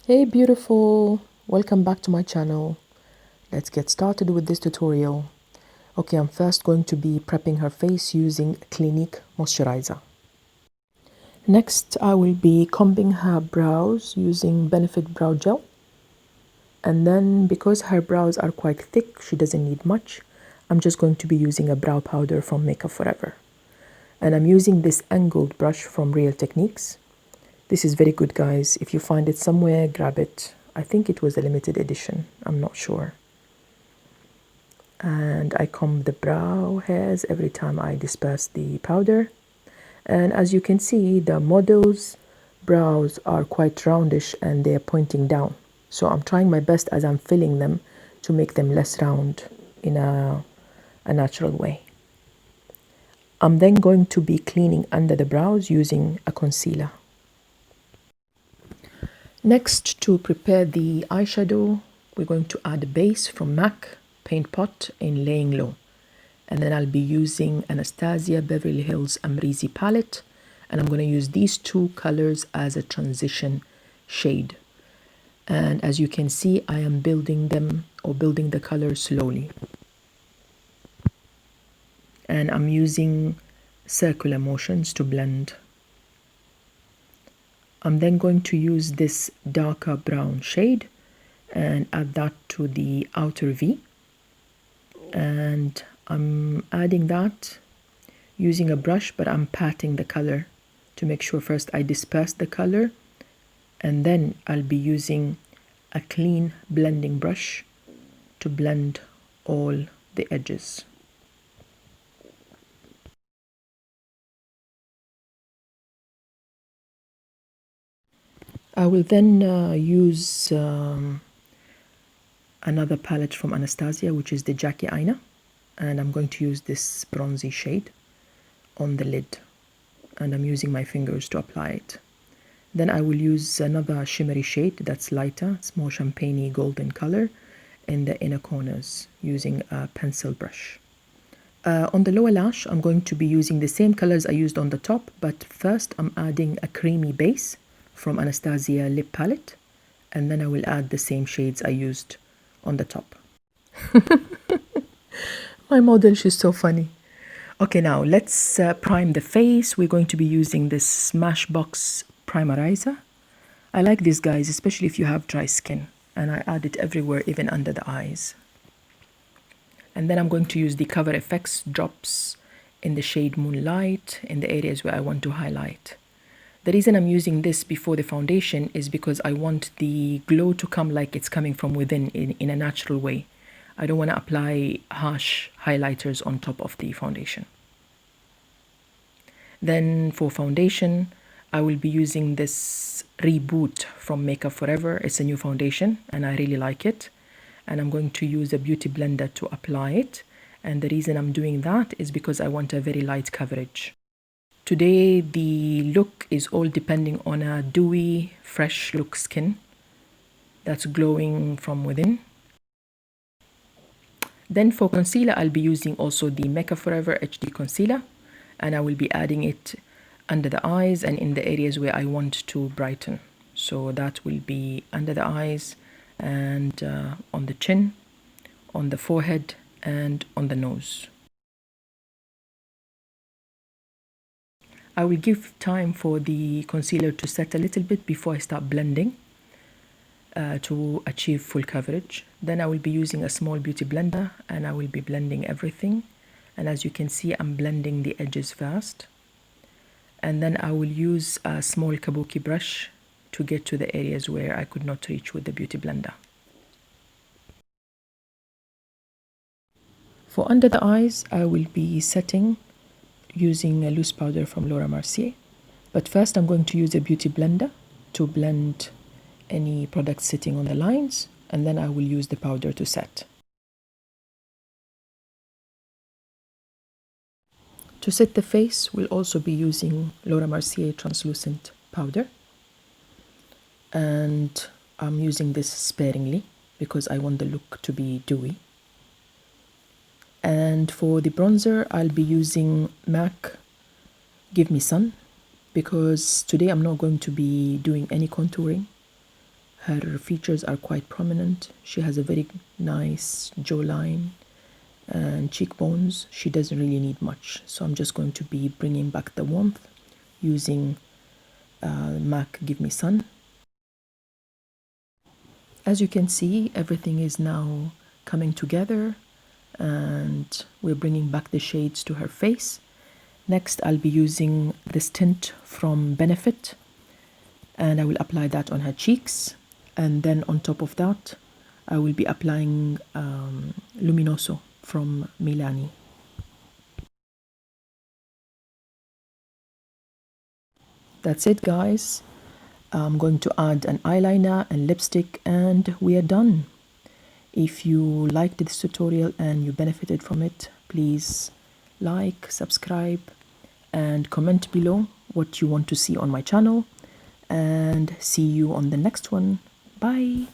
Hey beautiful, welcome back to my channel. Let's get started with this tutorial. Okay, I'm first going to be prepping her face using Clinique moisturizer. Next, I will be combing her brows using Benefit Brow Gel. And then because her brows are quite thick, she doesn't need much. I'm just going to be using a brow powder from Makeup Forever. And I'm using this angled brush from Real Techniques. This is very good, guys. If you find it somewhere, grab it. I think it was a limited edition. I'm not sure. And I comb the brow hairs every time I disperse the powder. And as you can see, the model's brows are quite roundish and they're pointing down. So I'm trying my best as I'm filling them to make them less round in a natural way. I'm then going to be cleaning under the brows using a concealer. Next, to prepare the eyeshadow, we're going to add a base from MAC Paint Pot in Laying Low. And then I'll be using Anastasia Beverly Hills Amrezy palette. And I'm going to use these two colors as a transition shade. And as you can see, I am building them or building the colors slowly. And I'm using circular motions to blend. I'm then going to use this darker brown shade and add that to the outer V. And I'm adding that using a brush, but I'm patting the color to make sure first I disperse the color, and then I'll be using a clean blending brush to blend all the edges. I will then use another palette from Anastasia, which is the Jackie Aina, and I'm going to use this bronzy shade on the lid, and I'm using my fingers to apply it. Then I will use another shimmery shade that's lighter, it's more champagne-y golden color, in the inner corners using a pencil brush. On the lower lash, I'm going to be using the same colors I used on the top, but first I'm adding a creamy base from Anastasia lip palette, and then I will add the same shades I used on the top. My model, she's so funny. Okay, now let's prime the face. We're going to be using this Smashbox primerizer. I like these guys, especially if you have dry skin, and I add it everywhere, even under the eyes. And then I'm going to use the Cover FX drops in the shade Moonlight in the areas where I want to highlight. The reason I'm using this before the foundation is because I want the glow to come like it's coming from within in a natural way. I don't want to apply harsh highlighters on top of the foundation. Then for foundation, I will be using this Reboot from Makeup Forever. It's a new foundation and I really like it. And I'm going to use a beauty blender to apply it. And the reason I'm doing that is because I want a very light coverage. Today, the look is all depending on a dewy, fresh look skin that's glowing from within. Then for concealer, I'll be using also the Makeup Forever HD Concealer, and I will be adding it under the eyes and in the areas where I want to brighten. So that will be under the eyes and on the chin, on the forehead, and on the nose. I will give time for the concealer to set a little bit before I start blending to achieve full coverage. Then I will be using a small beauty blender and I will be blending everything. And as you can see, I'm blending the edges first. And then I will use a small kabuki brush to get to the areas where I could not reach with the beauty blender. For under the eyes, I will be setting using a loose powder from Laura Mercier. But first I'm going to use a beauty blender to blend any product sitting on the lines, and then I will use the powder to set. To set the face, we'll also be using Laura Mercier translucent powder. And I'm using this sparingly because I want the look to be dewy. And for the bronzer, I'll be using MAC Give Me Sun because today I'm not going to be doing any contouring. Her features are quite prominent. She has a very nice jawline and cheekbones. She doesn't really need much, so I'm just going to be bringing back the warmth using MAC Give Me Sun. As you can see, everything is now coming together and we're bringing back the shades to her face. Next, I'll be using this tint from Benefit and I will apply that on her cheeks, and then on top of that I will be applying Luminoso from Milani. That's it, guys. I'm going to add an eyeliner and lipstick and we are done. If you liked this tutorial and you benefited from it, please like, subscribe and comment below what you want to see on my channel, and see you on the next one. Bye.